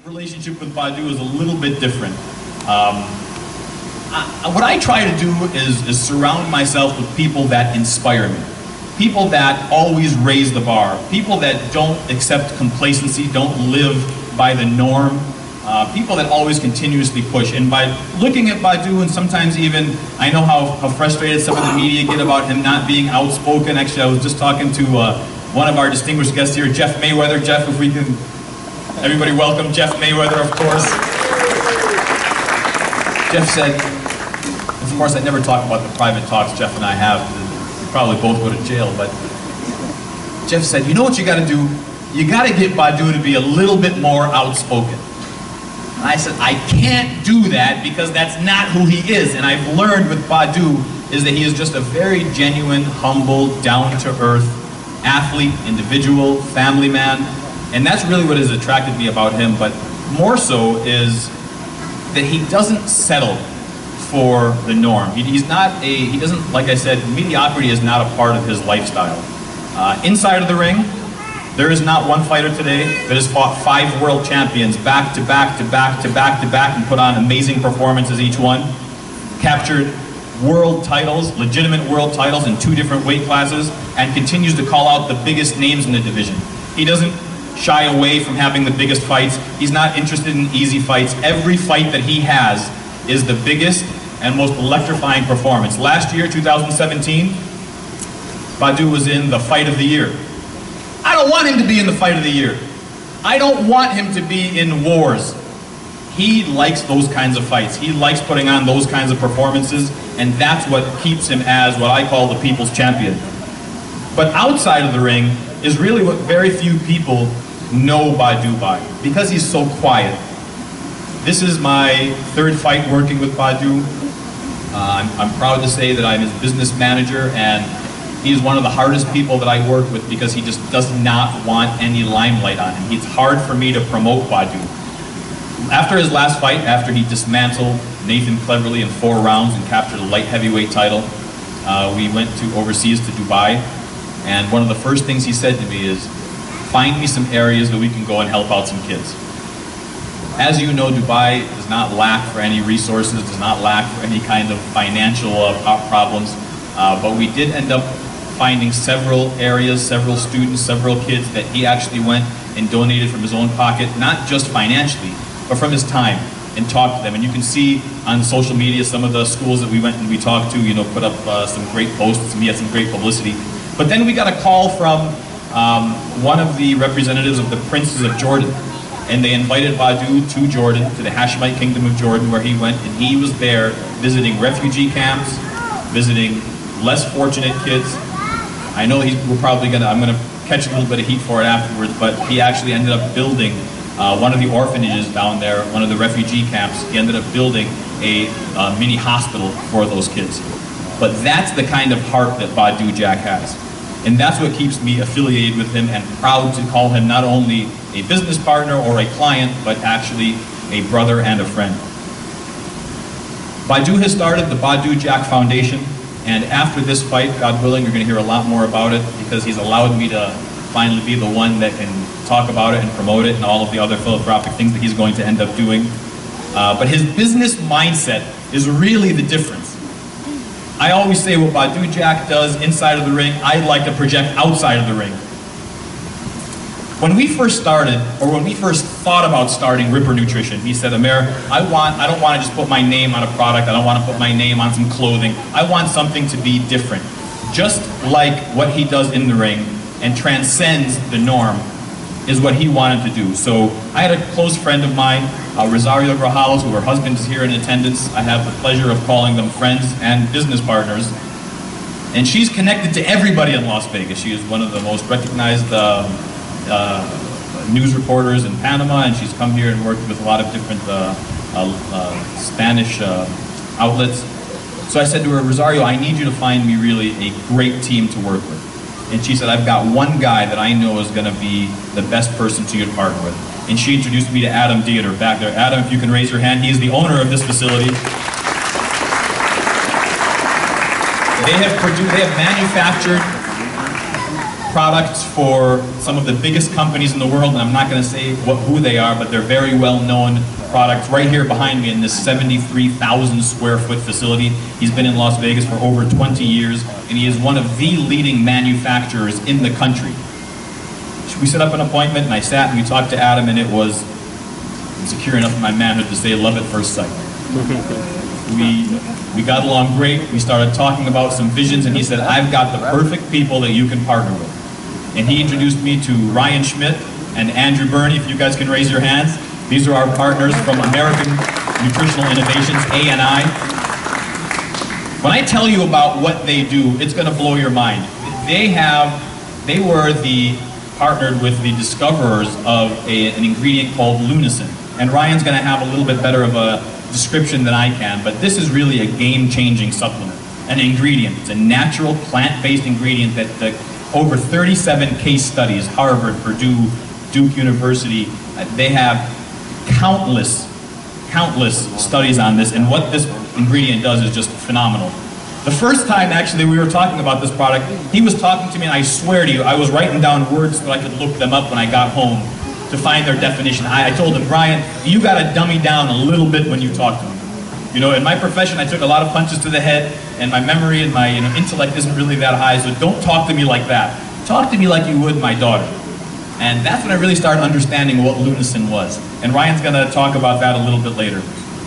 Relationship with Badou is a little bit different. What I try to do is surround myself with people that inspire me. People that always raise the bar. People that don't accept complacency, don't live by the norm. People that always continuously push. And by looking at Badou, and sometimes even, I know how frustrated some of the media get about him not being outspoken. Actually, I was just talking to one of our distinguished guests here, Jeff Mayweather. Jeff, if we can, everybody welcome Jeff Mayweather, of course. Jeff said, of course, I never talk about the private talks Jeff and I have. We probably both go to jail, but Jeff said, you know what you gotta do? You gotta get Badou to be a little bit more outspoken. And I said, I can't do that because that's not who he is. And I've learned with Badou is that he is just a very genuine, humble, down-to-earth athlete, individual, family man. And that's really what has attracted me about him, but more so is that he doesn't settle for the norm. He doesn't, like I said, mediocrity is not a part of his lifestyle. Inside of the ring, there is not one fighter today that has fought 5 world champions back to back to back to back to back and put on amazing performances each one, captured world titles, legitimate world titles in 2 different weight classes, and continues to call out the biggest names in the division. He doesn't shy away from having the biggest fights. He's not interested in easy fights. Every fight that he has is the biggest and most electrifying performance. Last year, 2017, Badou was in the fight of the year. I don't want him to be in the fight of the year. I don't want him to be in wars. He likes those kinds of fights. He likes putting on those kinds of performances, and that's what keeps him as what I call the people's champion. But outside of the ring is really what very few people know Badou by, because he's so quiet. This is my 3rd fight working with Badou. I'm proud to say that I'm his business manager, and he's one of the hardest people that I work with because he just does not want any limelight on him. It's hard for me to promote Badou. After his last fight, after he dismantled Nathan Cleverly in 4 rounds and captured a light heavyweight title, we went overseas to Dubai, and one of the first things he said to me is, find me some areas that we can go and help out some kids. As you know, Dubai does not lack for any resources, does not lack for any kind of financial problems, but we did end up finding several areas, several students, several kids that he actually went and donated from his own pocket, not just financially, but from his time, and talked to them. And you can see on social media some of the schools that we went and we talked to, you know, put up some great posts, and we had some great publicity. But then we got a call from one of the representatives of the Princes of Jordan, and they invited Badou to Jordan, to the Hashemite Kingdom of Jordan, where he went, and he was there visiting refugee camps, visiting less fortunate kids. I know I'm gonna catch a little bit of heat for it afterwards, but he actually ended up building one of the orphanages down there, one of the refugee camps. He ended up building a mini hospital for those kids. But that's the kind of heart that Badou Jack has. And that's what keeps me affiliated with him and proud to call him not only a business partner or a client, but actually a brother and a friend. Badou has started the Badou Jack Foundation, and after this fight, God willing, you're going to hear a lot more about it because he's allowed me to finally be the one that can talk about it and promote it and all of the other philanthropic things that he's going to end up doing. But his business mindset is really the difference. I always say what Badou Jack does inside of the ring, I'd like to project outside of the ring. When we first started, or when we first thought about starting Ripper Nutrition, he said, Amer, I don't want to just put my name on a product, I don't want to put my name on some clothing, I want something to be different. Just like what he does in the ring and transcends the norm is what he wanted to do. So I had a close friend of mine, Rosario Grajales, who her husband is here in attendance. I have the pleasure of calling them friends and business partners. And she's connected to everybody in Las Vegas. She is one of the most recognized news reporters in Panama, and she's come here and worked with a lot of different Spanish outlets. So I said to her, Rosario, I need you to find me really a great team to work with. And she said, I've got one guy that I know is going to be the best person to partner with. And she introduced me to Adam Dieter back there. Adam, if you can raise your hand, he is the owner of this facility. They have manufactured products for some of the biggest companies in the world, and I'm not going to say who they are, but they're very well-known products. Right here behind me in this 73,000 square foot facility, he's been in Las Vegas for over 20 years, and he is one of the leading manufacturers in the country. We set up an appointment, and I sat and we talked to Adam, and it was secure enough in my manhood to say love at first sight. We got along great. We started talking about some visions, and he said, I've got the perfect people that you can partner with. And he introduced me to Ryan Schmidt and Andrew Burney, if you guys can raise your hands. These are our partners from American Nutritional Innovations, ANI. When I tell you about what they do, it's going to blow your mind. They were partnered with the discoverers of an ingredient called Lunacin. And Ryan's going to have a little bit better of a description than I can, but this is really a game-changing supplement, an ingredient. It's a natural plant-based ingredient that over 37 case studies, Harvard, Purdue, Duke University, they have countless studies on this, and what this ingredient does is just phenomenal. The first time, actually, we were talking about this product, he was talking to me, and I swear to you, I was writing down words so I could look them up when I got home to find their definition. I told him, Brian, you got to dummy down a little bit when you talk to me. You know, in my profession, I took a lot of punches to the head, and my memory and my intellect isn't really that high, so don't talk to me like that. Talk to me like you would my daughter. And that's when I really started understanding what Lunacin was. And Ryan's going to talk about that a little bit later.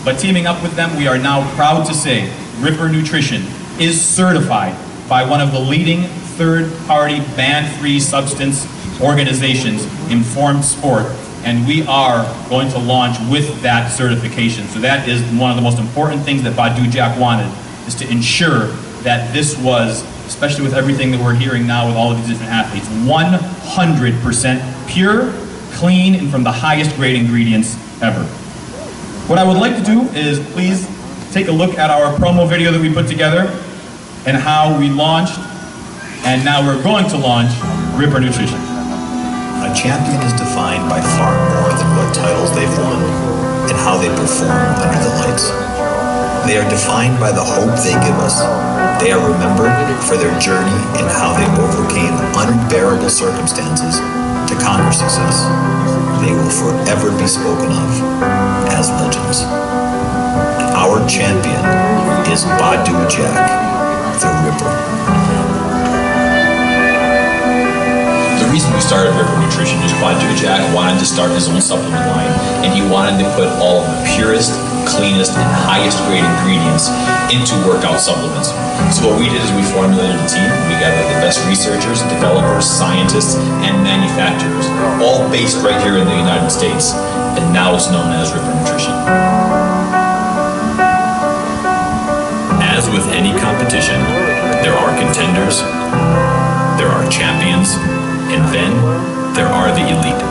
But teaming up with them, we are now proud to say Ripper Nutrition is certified by one of the leading third-party ban-free substance organizations, Informed Sport, and we are going to launch with that certification. So that is one of the most important things that Badou Jack wanted, is to ensure that this was, especially with everything that we're hearing now with all of these different athletes, 100% pure, clean, and from the highest grade ingredients ever. What I would like to do is please take a look at our promo video that we put together and how we launched, and now we're going to launch Ripper Nutrition. A champion is defined by far more than what titles they've won and how they perform under the lights. They are defined by the hope they give us. They are remembered for their journey and how they overcame unbearable circumstances to conquer success. They will forever be spoken of as legends. Our champion is Badou Jack, the Ripper. The reason we started Ripper Nutrition is Badou Jack wanted to start his own supplement line, and he wanted to put all of the purest, cleanest, and highest grade ingredients into workout supplements. So what we did is we formulated a team. We gathered the best researchers, developers, scientists, and manufacturers, all based right here in the United States, and now it's known as Ripper Nutrition. As with any competition, there are contenders, there are champions, and then there are the elite.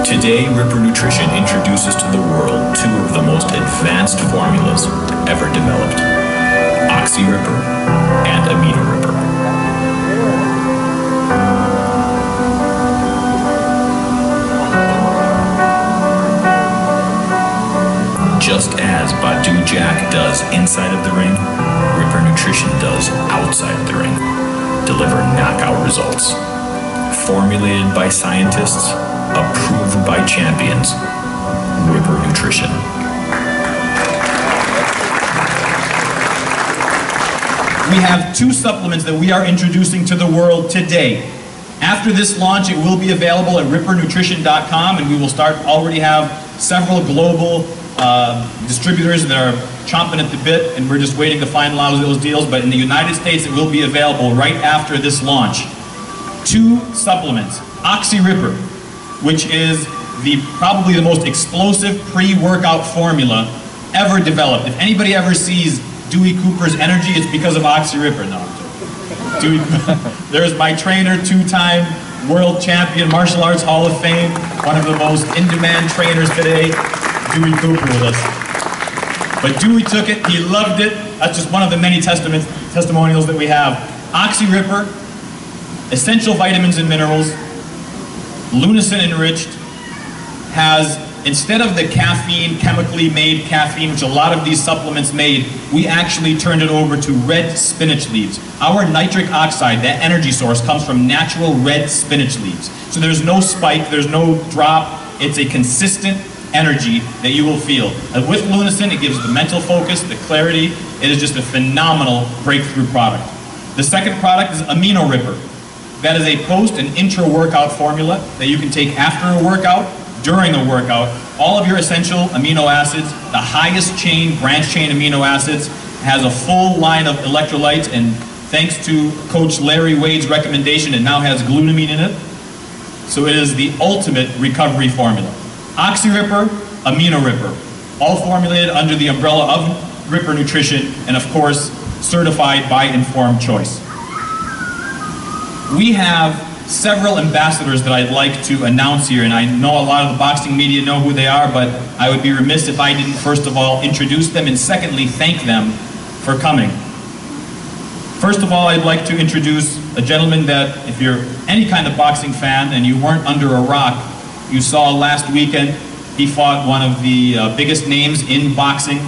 Today, Ripper Nutrition introduces to the world two of the most advanced formulas ever developed, Oxy Ripper and Amino Ripper. Just as Badou Jack does inside of the ring, Ripper Nutrition does outside of the ring. Deliver knockout results. Formulated by scientists, approved by champions. Ripper Nutrition. We have two supplements that we are introducing to the world today. After this launch, it will be available at rippernutrition.com, and we will already have several global distributors that are chomping at the bit, and we're just waiting to finalize those deals. But in the United States, it will be available right after this launch. Two supplements. Oxy Ripper, which is probably the most explosive pre-workout formula ever developed. If anybody ever sees Dewey Cooper's energy, it's because of Oxy Ripper. No, there's my trainer, two-time world champion, martial arts Hall of Fame, one of the most in-demand trainers today, Dewey Cooper with us. But Dewey took it, he loved it. That's just one of the many testimonials that we have. Oxy Ripper, essential vitamins and minerals, Lunacin enriched, has instead of the caffeine, chemically made caffeine, which a lot of these supplements made, we actually turned it over to red spinach leaves. Our nitric oxide, that energy source, comes from natural red spinach leaves. So there's no spike, there's no drop. It's a consistent energy that you will feel. And with Lunacin, it gives the mental focus, the clarity. It is just a phenomenal breakthrough product. The second product is Amino River. That is a post and intra-workout formula that you can take after a workout, during a workout. All of your essential amino acids, the highest chain, branch chain amino acids, has a full line of electrolytes, and thanks to Coach Larry Wade's recommendation, it now has glutamine in it. So it is the ultimate recovery formula. OxyRipper, Amino Ripper, all formulated under the umbrella of Ripper Nutrition, and of course, certified by Informed Choice. We have several ambassadors that I'd like to announce here, and I know a lot of the boxing media know who they are, but I would be remiss if I didn't first of all introduce them, and secondly, thank them for coming. First of all, I'd like to introduce a gentleman that, if you're any kind of boxing fan and you weren't under a rock, you saw last weekend. He fought one of the biggest names in boxing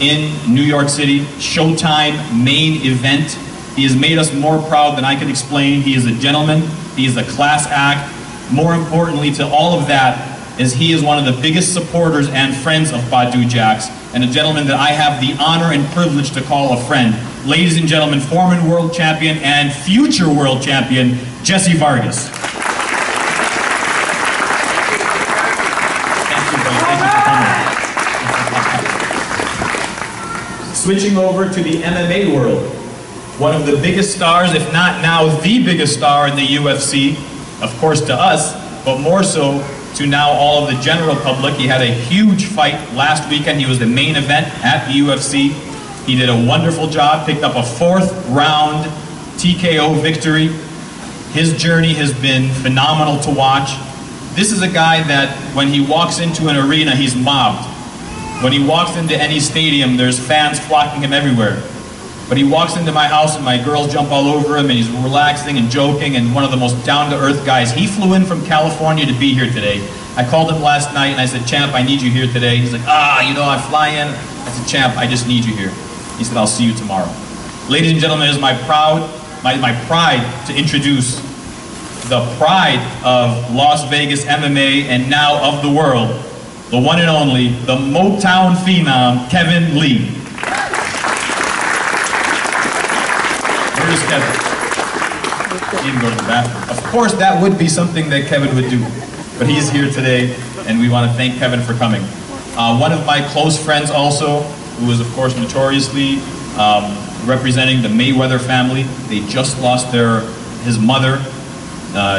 in New York City, Showtime main event. He has made us more proud than I can explain. He is a gentleman, he is a class act. More importantly to all of that is he is one of the biggest supporters and friends of Badou Jack's, and a gentleman that I have the honor and privilege to call a friend. Ladies and gentlemen, former world champion and future world champion, Jesse Vargas. Switching over to the MMA world, one of the biggest stars, if not now the biggest star in the UFC, of course to us, but more so to now all of the general public. He had a huge fight last weekend. He was the main event at the UFC. He did a wonderful job, picked up a 4th round TKO victory. His journey has been phenomenal to watch. This is a guy that when he walks into an arena, he's mobbed. When he walks into any stadium, there's fans flocking him everywhere. But he walks into my house and my girls jump all over him, and he's relaxing and joking, and one of the most down-to-earth guys. He flew in from California to be here today. I called him last night and I said, "Champ, I need you here today." He's like, you know, I fly in. I said, "Champ, I just need you here." He said, "I'll see you tomorrow." Ladies and gentlemen, it is my pride to introduce the pride of Las Vegas MMA and now of the world, the one and only, the Motown phenom, Kevin Lee. Where's Kevin? He didn't go to the bathroom. Of course, that would be something that Kevin would do, but he's here today, and we want to thank Kevin for coming. One of my close friends also, who is of course notoriously representing the Mayweather family. They just lost his mother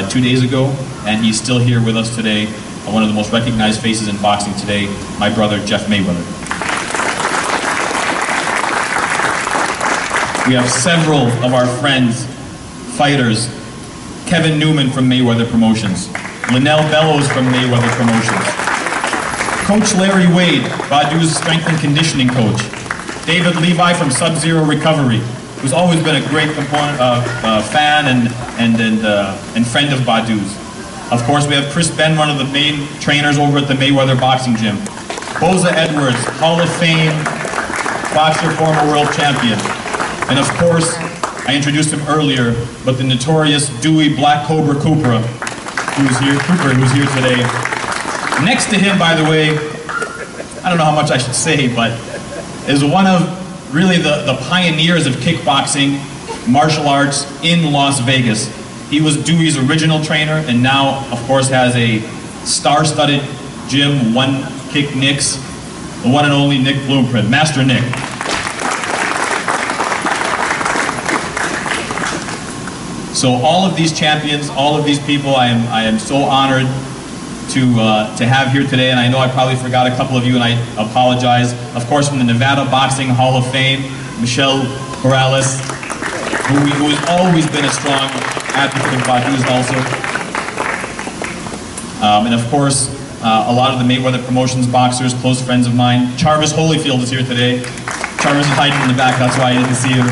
2 days ago, and he's still here with us today. One of the most recognized faces in boxing today, my brother Jeff Mayweather. We have several of our friends, fighters. Kevin Newman from Mayweather Promotions. Linnell Bellows from Mayweather Promotions. Coach Larry Wade, Badou's strength and conditioning coach. David Levi from Sub-Zero Recovery, who's always been a great component, fan and friend of Badou's. Of course, we have Chris Ben, one of the main trainers over at the Mayweather Boxing Gym. Boza Edwards, Hall of Fame boxer, former world champion. And of course, I introduced him earlier, but the notorious Dewey Black Cobra Cooper, who's here today. Next to him, by the way, I don't know how much I should say, but is one of really the pioneers of kickboxing, martial arts in Las Vegas. He was Dewey's original trainer, and now, of course, has a star-studded gym, One Kick Nick's, the one and only Nick Blueprint, Master Nick. So all of these champions, all of these people, I am so honored to have here today, and I know I probably forgot a couple of you, and I apologize. Of course, from the Nevada Boxing Hall of Fame, Michelle Morales, who has always been a strong advocate of Badou's also. And of course, a lot of the Mayweather Promotions boxers, close friends of mine. Charvis Holyfield is here today. Charvis is hiding in the back, that's why I didn't see him.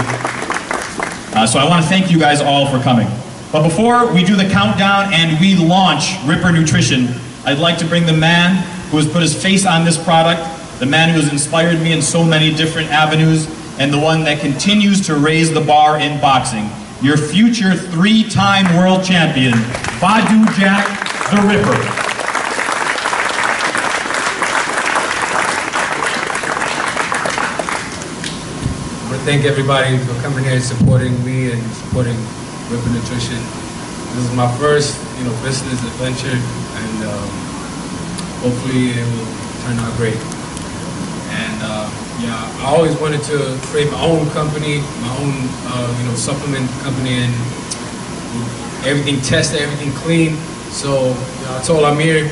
So I want to thank you guys all for coming. But before we do the countdown and we launch Ripper Nutrition, I'd like to bring the man who has put his face on this product, the man who has inspired me in so many different avenues, and the one that continues to raise the bar in boxing. Your future 3-time world champion, Badou Jack, the Ripper. I want to thank everybody for coming here and supporting me and supporting Ripper Nutrition. This is my first, business adventure, and hopefully it will turn out great. And I always wanted to create my own company, my own supplement company, and everything tested, everything clean. So I told Amir,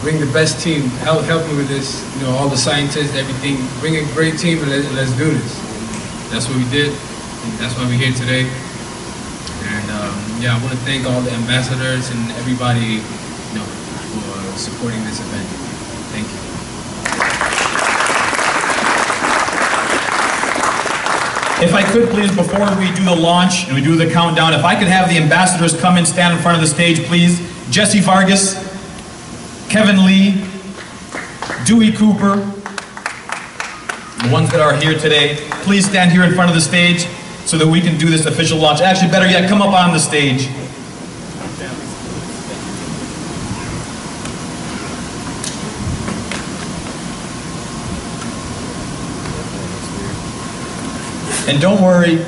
bring the best team, help me with this. All the scientists, everything, bring a great team and let's do this. That's what we did. And that's why we're here today. And I want to thank all the ambassadors and everybody, for supporting this event. Thank you. If I could please, before we do the launch and we do the countdown, if I could have the ambassadors come and stand in front of the stage, please. Jesse Vargas, Kevin Lee, Dewey Cooper, the ones that are here today, please stand here in front of the stage so that we can do this official launch. Actually, better yet, come up on the stage. And don't worry,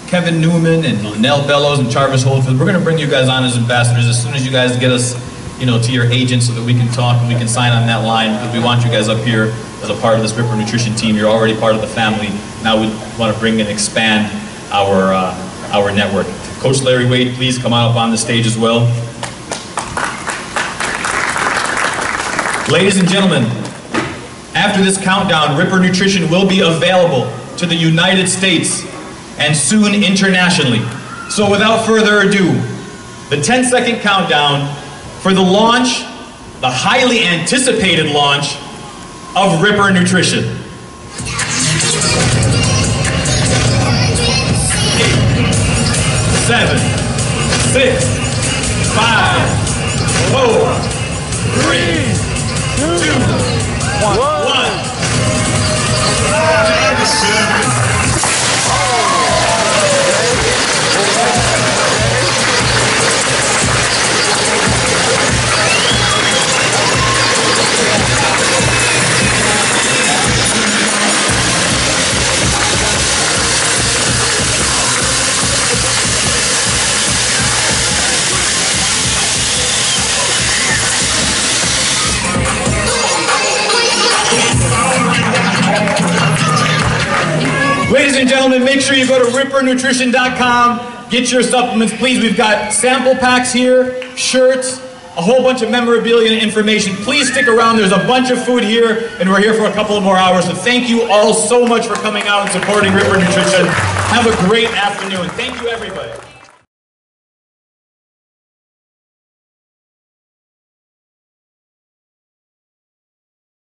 Kevin Newman and Linnell Bellows and Jarvis Holdfield, we're going to bring you guys on as ambassadors as soon as you guys get us, to your agent so that we can talk and we can sign on that line, because we want you guys up here as a part of this Ripper Nutrition team. You're already part of the family. Now we want to bring and expand our network. Coach Larry Wade, please come on up on the stage as well. Ladies and gentlemen, after this countdown, Ripper Nutrition will be available to the United States and soon internationally. So without further ado, the 10-second countdown for the launch, the highly anticipated launch of Ripper Nutrition. 7, 6, 5, 4, 3, 2, 1. Ladies and gentlemen, make sure you go to rippernutrition.com, get your supplements, please. We've got sample packs here, shirts, a whole bunch of memorabilia and information. Please stick around. There's a bunch of food here, and we're here for a couple of more hours. So thank you all so much for coming out and supporting Ripper Nutrition. Have a great afternoon. Thank you, everybody.